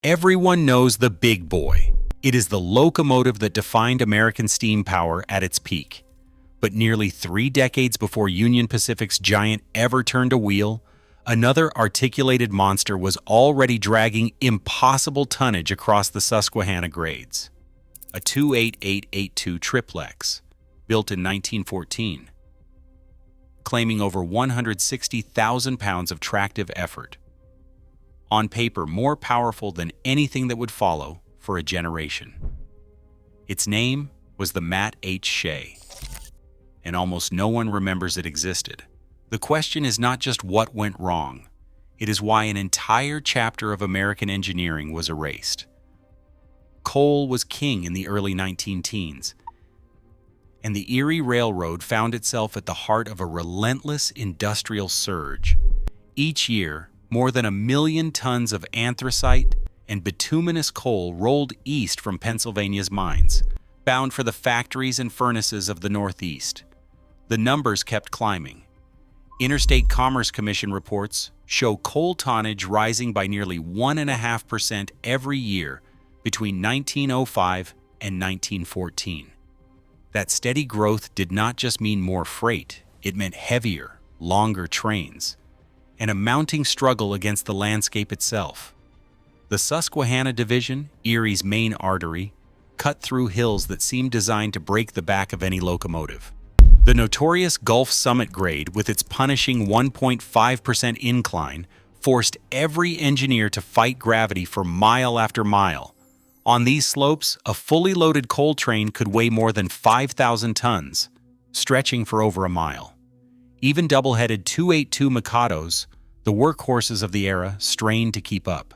Everyone knows the big boy. It is the locomotive that defined American steam power at its peak. But nearly 3 decades before Union Pacific's giant ever turned a wheel, another articulated monster was already dragging impossible tonnage across the Susquehanna grades. A 28882 Triplex, built in 1914, claiming over 160,000 pounds of tractive effort. On paper, more powerful than anything that would follow for a generation. Its name was the Matt H. Shay, and almost no one remembers it existed. The question is not just what went wrong, it is why an entire chapter of American engineering was erased. Coal was king in the early 19-teens, and the Erie Railroad found itself at the heart of a relentless industrial surge. Each year, more than 1 million tons of anthracite and bituminous coal rolled east from Pennsylvania's mines, bound for the factories and furnaces of the Northeast. The numbers kept climbing. Interstate Commerce Commission reports show coal tonnage rising by nearly 1.5% every year between 1905 and 1914. That steady growth did not just mean more freight, it meant heavier, longer trains, and a mounting struggle against the landscape itself. The Susquehanna Division, Erie's main artery, cut through hills that seemed designed to break the back of any locomotive. The notorious Gulf Summit grade, with its punishing 1.5% incline, forced every engineer to fight gravity for mile after mile. On these slopes, a fully loaded coal train could weigh more than 5,000 tons, stretching for over a mile. Even double-headed 282 Mikados, the workhorses of the era, strained to keep up.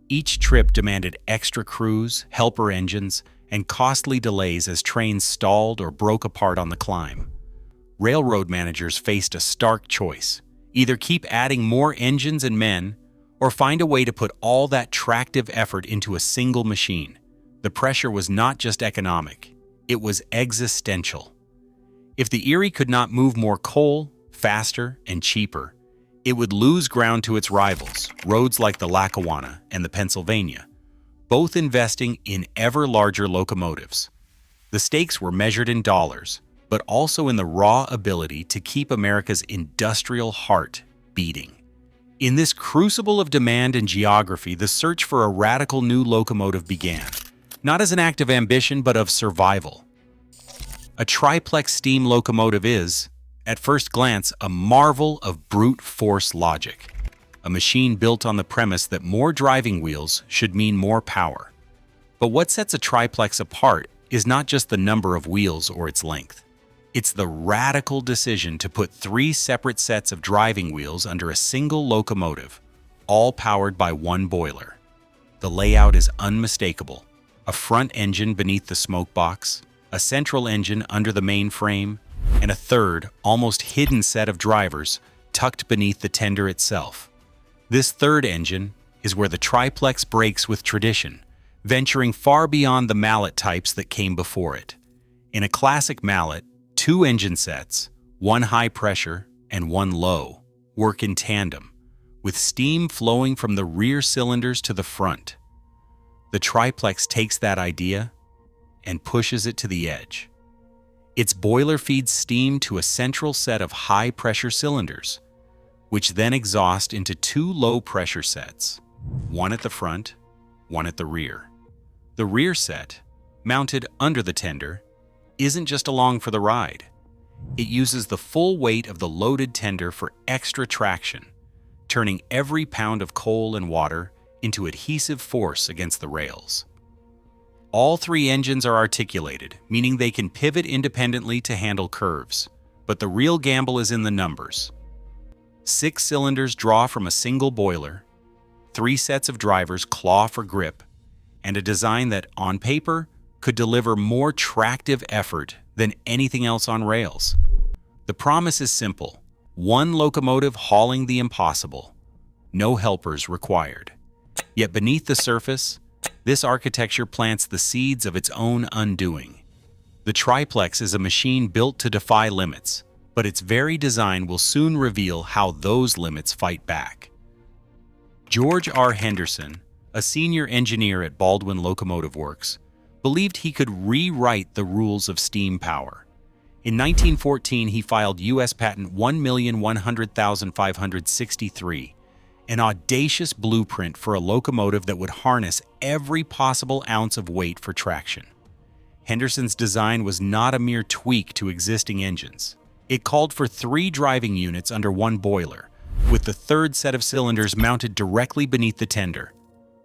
Each trip demanded extra crews, helper engines, and costly delays as trains stalled or broke apart on the climb. Railroad managers faced a stark choice: either keep adding more engines and men, or find a way to put all that tractive effort into a single machine. The pressure was not just economic, it was existential. If the Erie could not move more coal, faster, and cheaper, it would lose ground to its rivals, roads like the Lackawanna and the Pennsylvania, both investing in ever larger locomotives. The stakes were measured in dollars, but also in the raw ability to keep America's industrial heart beating. In this crucible of demand and geography, the search for a radical new locomotive began, not as an act of ambition, but of survival. A triplex steam locomotive is, at first glance, a marvel of brute force logic. A machine built on the premise that more driving wheels should mean more power. But what sets a triplex apart is not just the number of wheels or its length. It's the radical decision to put 3 separate sets of driving wheels under a single locomotive, all powered by one boiler. The layout is unmistakable: a front engine beneath the smoke box, a central engine under the main frame, and a third, almost hidden set of drivers tucked beneath the tender itself. This third engine is where the triplex breaks with tradition, venturing far beyond the mallet types that came before it. In a classic mallet, 2 engine sets, one high pressure and one low, work in tandem, with steam flowing from the rear cylinders to the front. The triplex takes that idea and pushes it to the edge. Its boiler feeds steam to a central set of high-pressure cylinders, which then exhaust into 2 low-pressure sets, one at the front, one at the rear. The rear set, mounted under the tender, isn't just along for the ride. It uses the full weight of the loaded tender for extra traction, turning every pound of coal and water into adhesive force against the rails. All 3 engines are articulated, meaning they can pivot independently to handle curves, but the real gamble is in the numbers. 6 cylinders draw from a single boiler, 3 sets of drivers claw for grip, and a design that, on paper, could deliver more tractive effort than anything else on rails. The promise is simple: one locomotive hauling the impossible, no helpers required. Yet beneath the surface, this architecture plants the seeds of its own undoing. The triplex is a machine built to defy limits, but its very design will soon reveal how those limits fight back. George R. Henderson, a a senior engineer at Baldwin Locomotive Works, believed he could rewrite the rules of steam power. In 1914, he filed U.S. Patent 1,100,563, an audacious blueprint for a locomotive that would harness every possible ounce of weight for traction. Henderson's design was not a mere tweak to existing engines. It called for 3 driving units under one boiler, with the third set of cylinders mounted directly beneath the tender.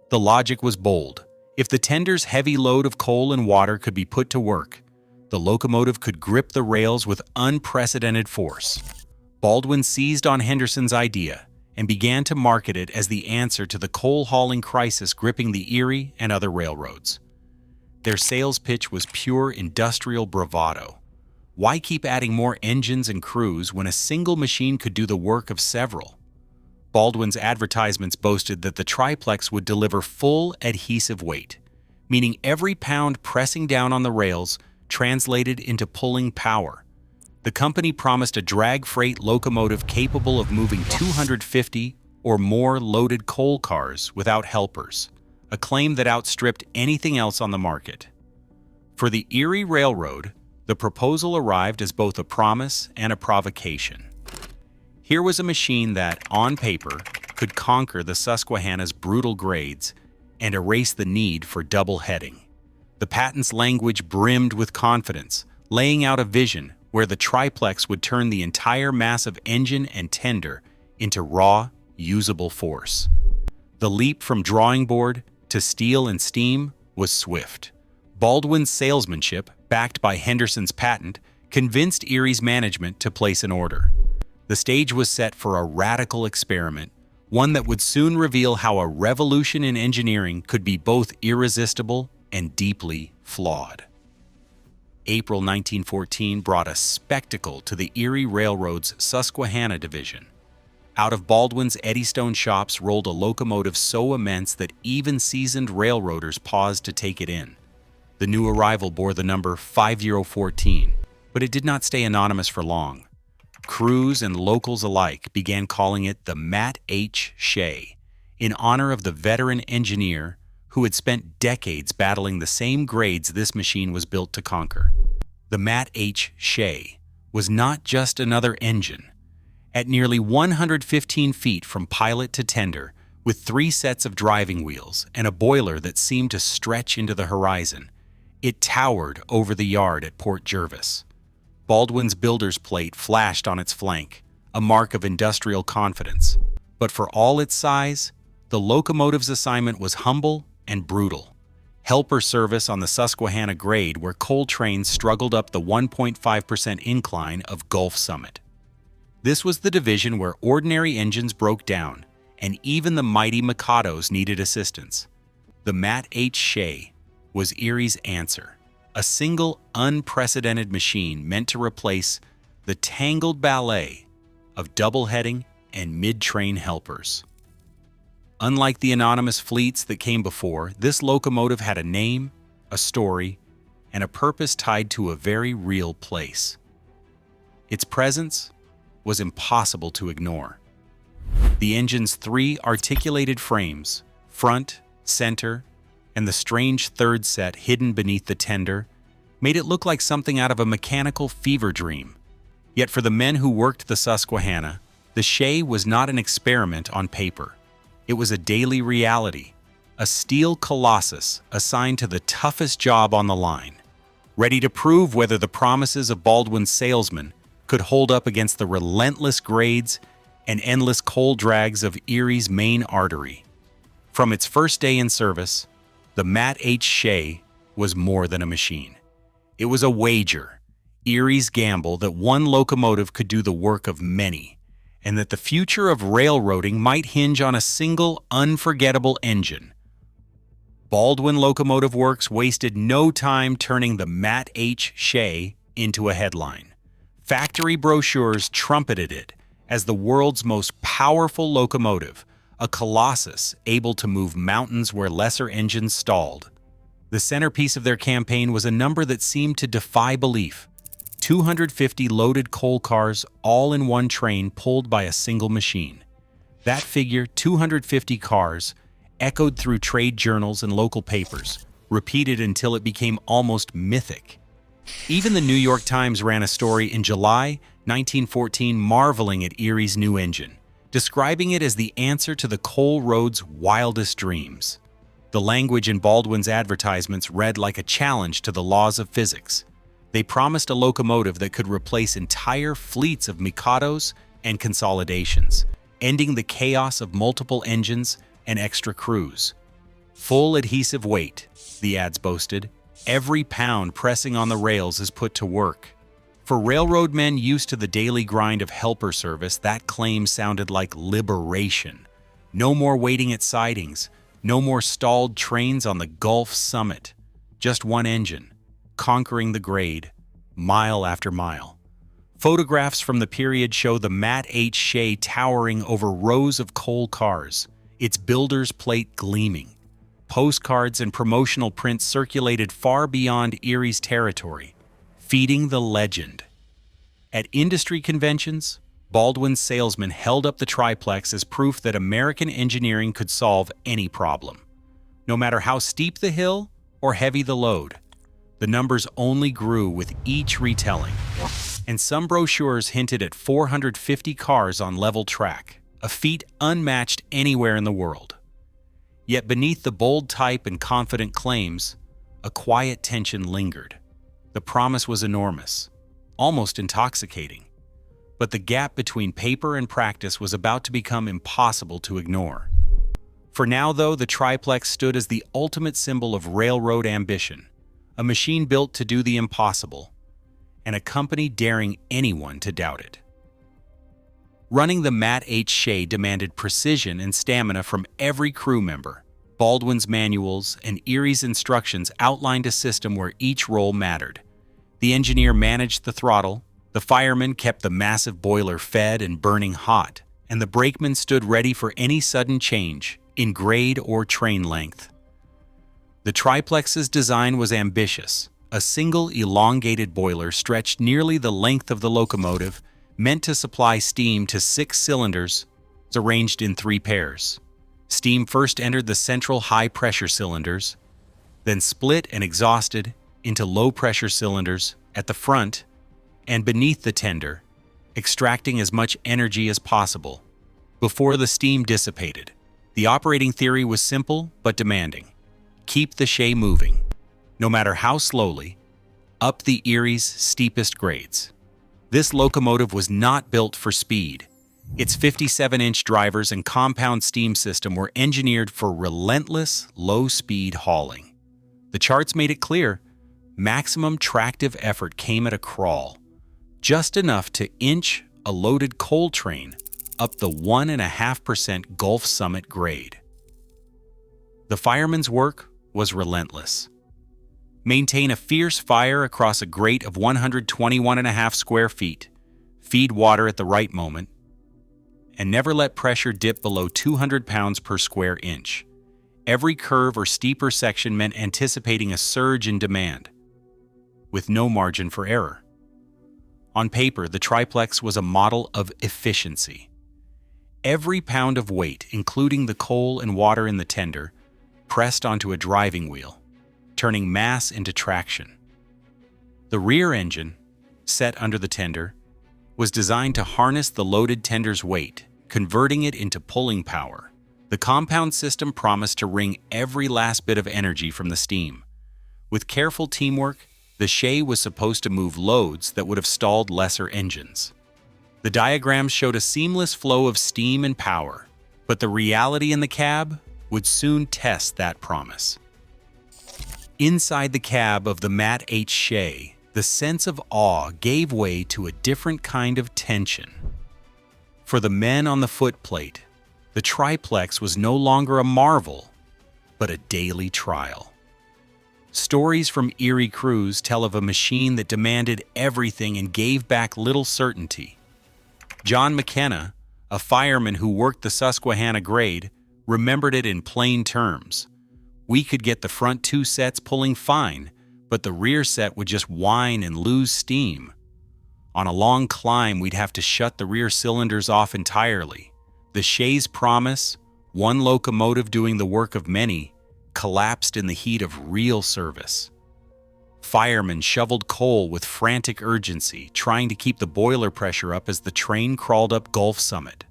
The logic was bold. If the tender's heavy load of coal and water could be put to work, the locomotive could grip the rails with unprecedented force. Baldwin seized on Henderson's idea and began to market it as the answer to the coal-hauling crisis gripping the Erie and other railroads. Their sales pitch was pure industrial bravado. Why keep adding more engines and crews when a single machine could do the work of several? Baldwin's advertisements boasted that the triplex would deliver full adhesive weight, meaning every pound pressing down on the rails translated into pulling power. The company promised a drag freight locomotive capable of moving 250 or more loaded coal cars without helpers, a claim that outstripped anything else on the market. For the Erie Railroad, the proposal arrived as both a promise and a provocation. Here was a machine that, on paper, could conquer the Susquehanna's brutal grades and erase the need for double heading. The patent's language brimmed with confidence, laying out a vision where the triplex would turn the entire mass of engine and tender into raw, usable force. The leap from drawing board to steel and steam was swift. Baldwin's salesmanship, backed by Henderson's patent, convinced Erie's management to place an order. The stage was set for a radical experiment, one that would soon reveal how a revolution in engineering could be both irresistible and deeply flawed. April 1914 brought a spectacle to the Erie Railroad's Susquehanna division. Out of Baldwin's Eddystone shops rolled a locomotive so immense that even seasoned railroaders paused to take it in. The new arrival bore the number 5014, but it did not stay anonymous for long. Crews and locals alike began calling it the Matt H. Shay, in honor of the veteran engineer who had spent decades battling the same grades this machine was built to conquer. The Matt H. Shay was not just another engine. At nearly 115 feet from pilot to tender, with 3 sets of driving wheels and a boiler that seemed to stretch into the horizon, it towered over the yard at Port Jervis. Baldwin's builder's plate flashed on its flank, a mark of industrial confidence. But for all its size, the locomotive's assignment was humble and brutal. Helper service on the Susquehanna grade where coal trains struggled up the 1.5% incline of Gulf Summit. This was the division where ordinary engines broke down, and even the mighty Mikados needed assistance. The Matt H. Shay was Erie's answer, a single unprecedented machine meant to replace the tangled ballet of double-heading and mid-train helpers. Unlike the anonymous fleets that came before, this locomotive had a name, a story, and a purpose tied to a very real place. Its presence was impossible to ignore. The engine's 3 articulated frames, front, center, and the strange third set hidden beneath the tender, made it look like something out of a mechanical fever dream. Yet for the men who worked the Susquehanna, the Shay was not an experiment on paper. It was a daily reality, a steel colossus assigned to the toughest job on the line, ready to prove whether the promises of Baldwin's salesman could hold up against the relentless grades and endless coal drags of Erie's main artery. From its first day in service, the Matt H. Shay was more than a machine. It was a wager, Erie's gamble that one locomotive could do the work of many, and that the future of railroading might hinge on a single unforgettable engine. Baldwin Locomotive Works wasted no time turning the Matt H. Shay into a headline. Factory brochures trumpeted it as the world's most powerful locomotive, a colossus able to move mountains where lesser engines stalled. The centerpiece of their campaign was a number that seemed to defy belief: 250 loaded coal cars all in one train pulled by a single machine. That figure, 250 cars, echoed through trade journals and local papers, repeated until it became almost mythic. Even the New York Times ran a story in July 1914 marveling at Erie's new engine, describing it as the answer to the coal road's wildest dreams. The language in Baldwin's advertisements read like a challenge to the laws of physics. They promised a locomotive that could replace entire fleets of Mikados and consolidations, ending the chaos of multiple engines and extra crews. Full adhesive weight, the ads boasted. Every pound pressing on the rails is put to work. For railroad men used to the daily grind of helper service, that claim sounded like liberation. No more waiting at sidings, no more stalled trains on the Gulf summit. Just one engine, conquering the grade, mile after mile. Photographs from the period show the Matt H. Shay towering over rows of coal cars, its builder's plate gleaming. Postcards and promotional prints circulated far beyond Erie's territory, feeding the legend. At industry conventions, Baldwin's salesmen held up the triplex as proof that American engineering could solve any problem. No matter how steep the hill or heavy the load, the numbers only grew with each retelling, and some brochures hinted at 450 cars on level track, a feat unmatched anywhere in the world. Yet beneath the bold type and confident claims, a quiet tension lingered. The promise was enormous, almost intoxicating. But the gap between paper and practice was about to become impossible to ignore. For now, though, the triplex stood as the ultimate symbol of railroad ambition, a machine built to do the impossible, and a company daring anyone to doubt it. Running the Matt H. Shay demanded precision and stamina from every crew member. Baldwin's manuals and Erie's instructions outlined a system where each role mattered. The engineer managed the throttle, the fireman kept the massive boiler fed and burning hot, and the brakeman stood ready for any sudden change in grade or train length. The triplex's design was ambitious. A single elongated boiler stretched nearly the length of the locomotive, meant to supply steam to 6 cylinders, arranged in 3 pairs. Steam first entered the central high-pressure cylinders, then split and exhausted into low-pressure cylinders at the front and beneath the tender, extracting as much energy as possible before the steam dissipated. The operating theory was simple but demanding. Keep the Shay moving, no matter how slowly, up the Erie's steepest grades. This locomotive was not built for speed. Its 57-inch drivers and compound steam system were engineered for relentless, low-speed hauling. The charts made it clear, maximum tractive effort came at a crawl, just enough to inch a loaded coal train up the 1.5% Gulf Summit grade. The fireman's work was relentless. Maintain a fierce fire across a grate of 121.5 square feet, feed water at the right moment, and never let pressure dip below 200 pounds per square inch. Every curve or steeper section meant anticipating a surge in demand, with no margin for error. On paper, the triplex was a model of efficiency. Every pound of weight, including the coal and water in the tender, pressed onto a driving wheel, turning mass into traction. The rear engine, set under the tender, was designed to harness the loaded tender's weight, converting it into pulling power. The compound system promised to wring every last bit of energy from the steam. With careful teamwork, the Shay was supposed to move loads that would have stalled lesser engines. The diagrams showed a seamless flow of steam and power, but the reality in the cab would soon test that promise. Inside the cab of the Matt H. Shay, the sense of awe gave way to a different kind of tension. For the men on the footplate, the triplex was no longer a marvel, but a daily trial. Stories from Erie crews tell of a machine that demanded everything and gave back little certainty. John McKenna, a fireman who worked the Susquehanna grade, remembered it in plain terms. We could get the front 2 sets pulling fine, but the rear set would just whine and lose steam. On a long climb, we'd have to shut the rear cylinders off entirely. The Shay's promise One locomotive doing the work of many collapsed in the heat of real service. Firemen shoveled coal with frantic urgency, trying to keep the boiler pressure up as the train crawled up Gulf Summit.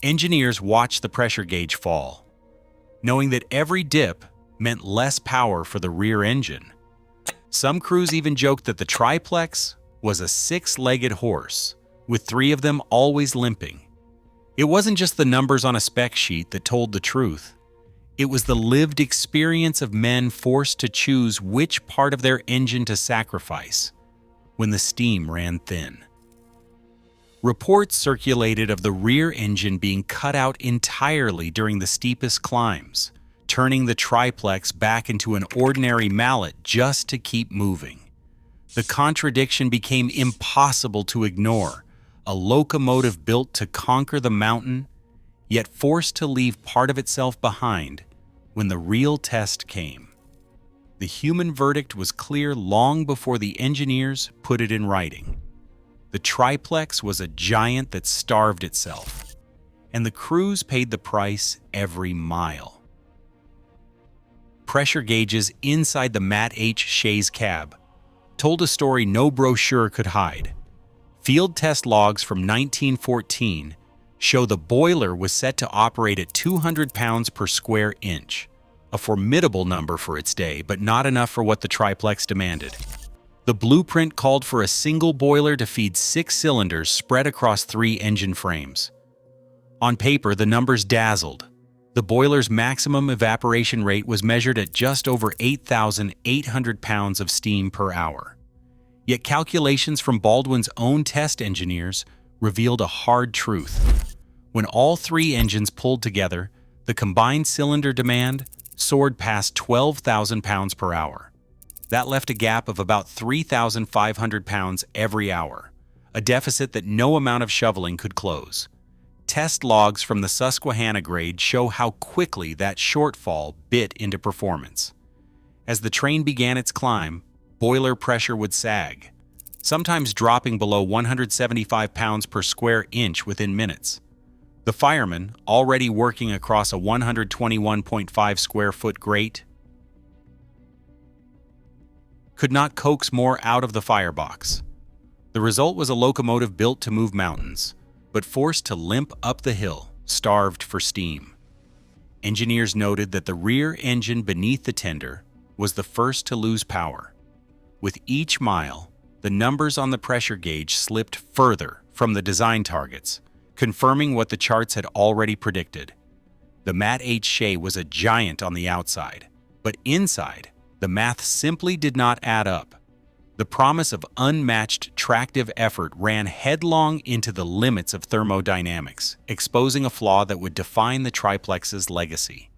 Engineers watched the pressure gauge fall, knowing that every dip meant less power for the rear engine. Some crews even joked that the triplex was a six-legged horse, with three of them always limping. It wasn't just the numbers on a spec sheet that told the truth. It was the lived experience of men forced to choose which part of their engine to sacrifice when the steam ran thin. Reports circulated of the rear engine being cut out entirely during the steepest climbs, turning the triplex back into an ordinary mallet just to keep moving. The contradiction became impossible to ignore. A locomotive built to conquer the mountain, yet forced to leave part of itself behind when the real test came. The human verdict was clear long before the engineers put it in writing. The triplex was a giant that starved itself, and the crews paid the price every mile. Pressure gauges inside the Matt H. Shay's cab told a story no brochure could hide. Field test logs from 1914 show the boiler was set to operate at 200 pounds per square inch, a formidable number for its day, but not enough for what the triplex demanded. The blueprint called for a single boiler to feed 6 cylinders spread across 3 engine frames. On paper, the numbers dazzled. The boiler's maximum evaporation rate was measured at just over 8,800 pounds of steam per hour. Yet calculations from Baldwin's own test engineers revealed a hard truth. When all 3 engines pulled together, the combined cylinder demand soared past 12,000 pounds per hour. That left a gap of about 3,500 pounds every hour, a deficit that no amount of shoveling could close. Test logs from the Susquehanna grade show how quickly that shortfall bit into performance. As the train began its climb, boiler pressure would sag, sometimes dropping below 175 pounds per square inch within minutes. The firemen, already working across a 121.5 square foot grate, could not coax more out of the firebox. The result was a locomotive built to move mountains, but forced to limp up the hill, starved for steam. Engineers noted that the rear engine beneath the tender was the first to lose power. With each mile, the numbers on the pressure gauge slipped further from the design targets, confirming what the charts had already predicted. The Matt H. Shay was a giant on the outside, but inside, the math simply did not add up. The promise of unmatched tractive effort ran headlong into the limits of thermodynamics, exposing a flaw that would define the triplex's legacy.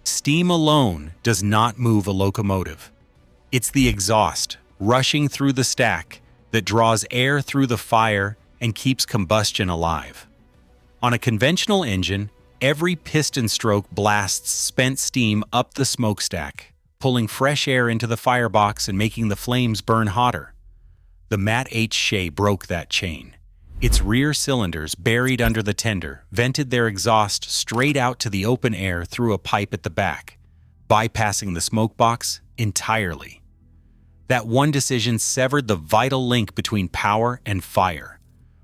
Steam alone does not move a locomotive. It's the exhaust, rushing through the stack, that draws air through the fire and keeps combustion alive. On a conventional engine, every piston stroke blasts spent steam up the smokestack, pulling fresh air into the firebox and making the flames burn hotter. The Matt H. Shay broke that chain. Its rear cylinders, buried under the tender, vented their exhaust straight out to the open air through a pipe at the back, bypassing the smokebox entirely. That one decision severed the vital link between power and fire.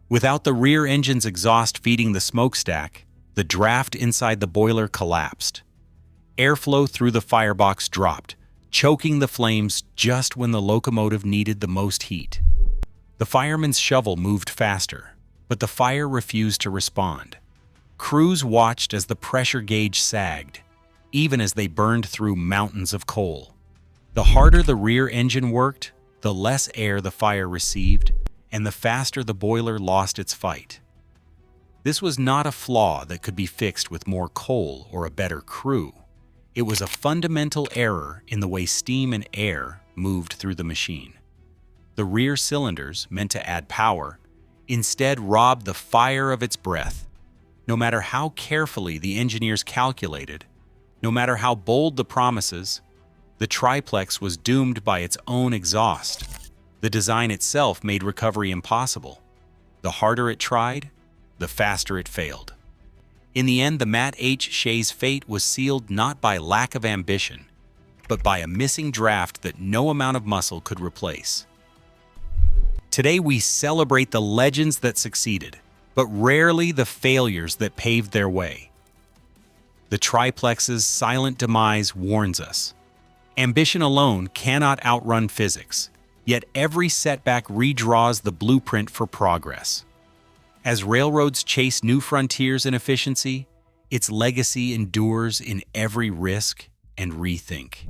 Without the rear engine's exhaust feeding the smokestack, the draft inside the boiler collapsed. Airflow through the firebox dropped, choking the flames just when the locomotive needed the most heat. The fireman's shovel moved faster, but the fire refused to respond. Crews watched as the pressure gauge sagged, even as they burned through mountains of coal. The harder the rear engine worked, the less air the fire received, and the faster the boiler lost its fight. This was not a flaw that could be fixed with more coal or a better crew. It was a fundamental error in the way steam and air moved through the machine. The rear cylinders, meant to add power, instead robbed the fire of its breath. No matter how carefully the engineers calculated, no matter how bold the promises, the triplex was doomed by its own exhaust. The design itself made recovery impossible. The harder it tried, the faster it failed. In the end, the Matt H. Shay's fate was sealed not by lack of ambition, but by a missing draft that no amount of muscle could replace. Today we celebrate the legends that succeeded, but rarely the failures that paved their way. The Triplex's silent demise warns us. Ambition alone cannot outrun physics, yet every setback redraws the blueprint for progress. As railroads chase new frontiers in efficiency, its legacy endures in every risk and rethink.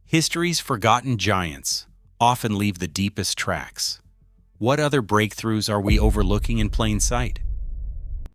History's forgotten giants often leave the deepest tracks. What other breakthroughs are we overlooking in plain sight?